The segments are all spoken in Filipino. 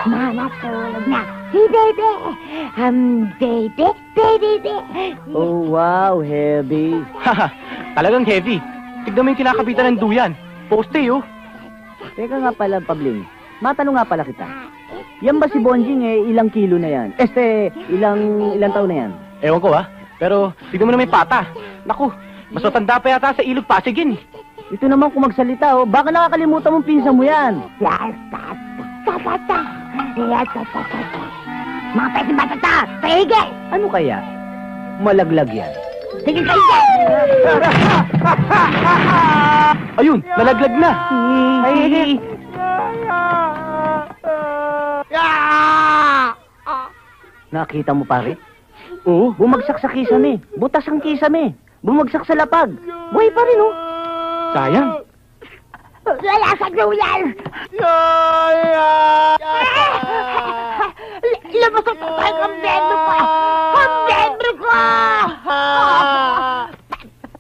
Natulog na. Si baby. Baby. Oh, wow, heavy. Haha, talagang heavy. Tignan mo yung kinakabitan ng duyan. Poste, oh. Teka nga pala, Pabling. Matanong nga pala kita. Yan ba si Bonjing ilang kilo na yan? Ilang taon na yan? Ewan ko, Pero, tignan mo na may pata. Naku, mas matanda pa yata sa ilog Pasigin. Ito naman kung magsalita, baka nakakalimutan mong pinsan mo yan. Mga pwede batata, paigil! Ano kaya? Malaglag yan. Sige kayo! Ayun, nalaglag na. Nakita mo, pare? Oo. Bumagsak sa kisame. Butas ang kisame. Bumagsak sa lapag. Buhay pa rin, Sayang. Wala sa duyan! Labas ang tatay ang membro ko! Ang membro ko!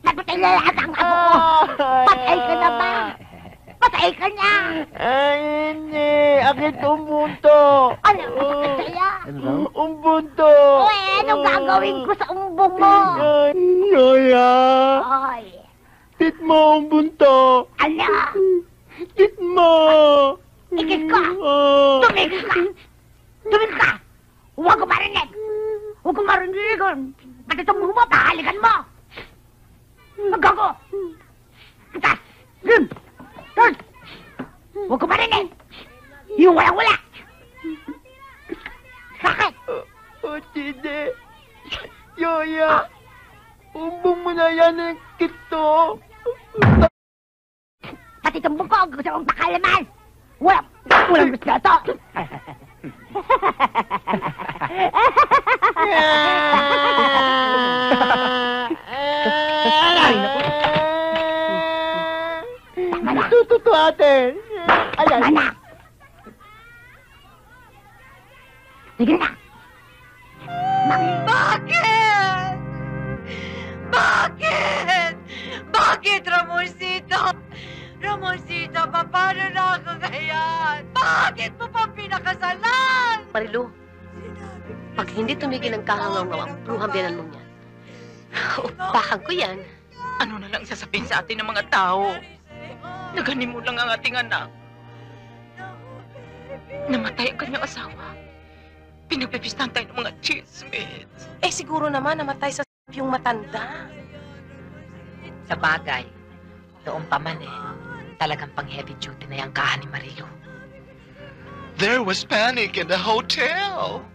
Napatay na lahat ang ako ko! Patay ka na ba? Patay ka na! Ay, hindi. Akit umbunto. Ano ang masakit sa'yo? Umbunto. Anong gagawin ko sa umbong mo? Yoya. Ay! Tit mo umbunto. Ano? Tit mo. Ikis ko! Tumigil ka! Tumigil ka! Huwag ko marinig! Huwag ko marinig! Pati itong mo, pahalikan mo! Magago! Kitas! Lim! Tos! Huwag ko marinig! Yung walang-wala! Sakit! Hindi. Yoya. Umbong mo na yan ng kito. Pati itong bukog! Gusto mong pakalaman! Walang gusto ito! Tututo atin. Ayan. Mana! Sige na! Bakit? Bakit? Bakit, Ramoncito? Ramoncito, paano na ako ngayon? Bakit mo pa pinakasalan? Marilu, pag hindi tumigil ang kahangaw-ngaw ang bruhang biyanan mong yan, upakan ko yan. Ano na lang sasabihin sa atin ng mga tao? Naganin mo lang ang ating anak. Namatay ang kanyang asawa. Pinagpipistahan tayo ng mga chismis. Siguro naman namatay sa yung matanda. Sa bagay, noong pa man talagang pang-heavy duty na yung kahan ni Marilu. There was panic in the hotel.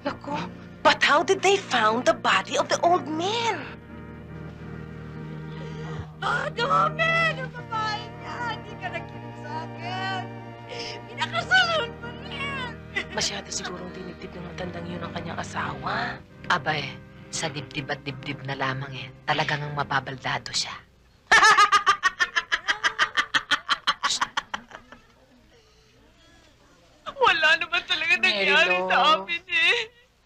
Naku, but how did they found the body of the old man? Domen! Ang babae niya! Hindi ka nakinig sa akin! Pinakasalan mo rin! Masyado sigurong dinibdib ng matandang yun ang kanyang asawa. Abay, sa dibdib at dibdib na lamang talagang ang mababaldado siya. Wala naman talaga nangyari sa amin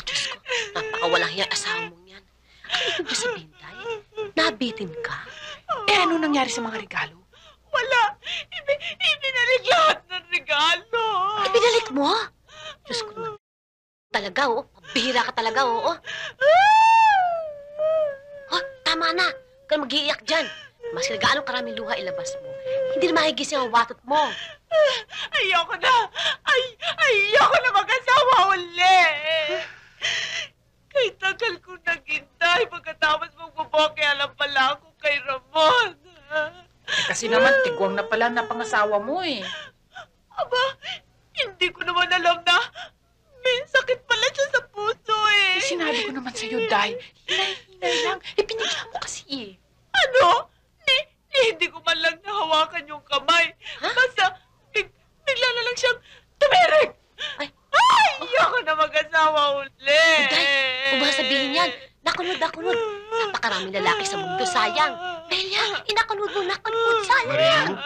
Diyos ko, napakawalang hiyang asawa mong yan. Ano ibig ba sabihin, Day? Nabitin ka? Ano nangyari sa mga regalo? Wala! Ibinalik lahat ng regalo! Ibinalik mo? Diyos ko naman. Talaga, Bihira ka talaga, Tama na. Huwag kang mag-iiyak dyan. Mas gaano karaming luha ilabas mo. Hindi na mahigising ang watot mo. Ayoko na! Ayoko na mag-asawa uli! Kay tagal ko naghintay pagkatapos magbaboke, alam pala ako kay Ramon. Kasi naman, tigwang na pala na pangasawa mo Aba, hindi ko naman alam na may sakit pala siya sa puso Sinabi ko naman sa'yo, Day. Hinay lang. Pinigyan mo kasi Ano? Hindi ko man lang nahawakan yung kamay. Basta, bigla na lang siyang tumirik. Ay, ayoko na mag-asawa uli. Day, huwag mo sabihin yan. Nakunod. Napakaraming lalaki sa mundo, sayang. Belia, inakunod mo, sayang.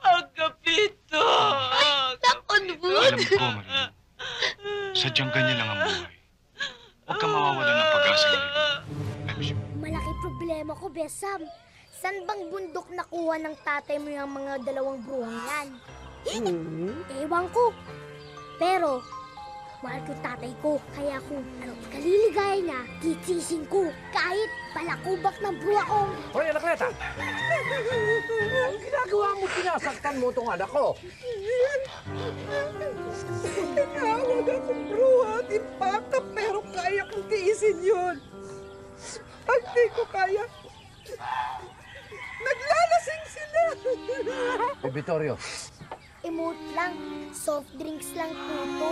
Ang kapito. Ay, nakunod. Alam ko, Marilu. Sadyang ganyan lang ang buhay. Huwag kang mawawalan ng pag-asa, Marilu. Malaki problema ko, Besam. San bang bundok nakuha ng tatay mo yung mga dalawang bruhang yan? Ewan ko. Pero, mahal ko yung tatay ko. Kaya kung anong ikaliligaya niya, titisin ko. Kahit palakubak ng buwaong. Hoy, Anakleta! Ang ginagawa mo, sinasaktan mo itong anak ko. Tinawag akong bruha at impata, pero kaya kong tiisin yun. Pag di ko kaya, naglalasing sila. Vittorio, Emote lang. Soft drinks lang po to.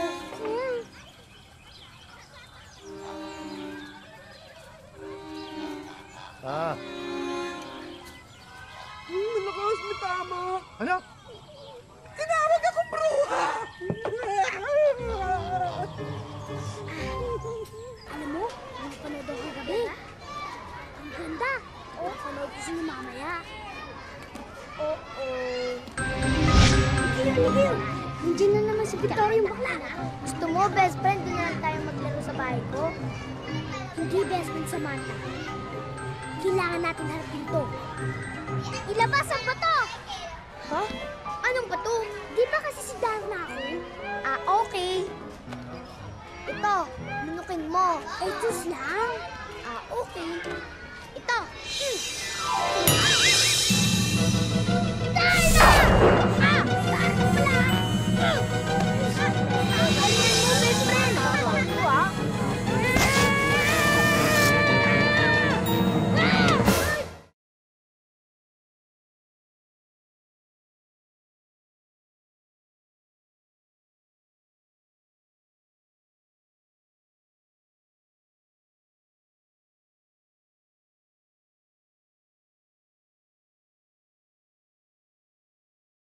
Malakas mo tama. ano? Tinawag akong bruha. Alam mo, napanood ako kagabi. Ang ganda. Napanood ko siya mamaya. Oo. Miguel! Nandiyan na naman si Victoria yung bakla. Gusto mo, best friend, doon na lang tayo maglaro sa bahay ko? Hindi best friend, Samantha. Kailangan natin harapin to. Ilabas ang bato! Ha? Anong bato? Di ba kasi si Darna ako? Ah, okay. Ito, nunukin mo. Ito lang. Ah, okay. Ito.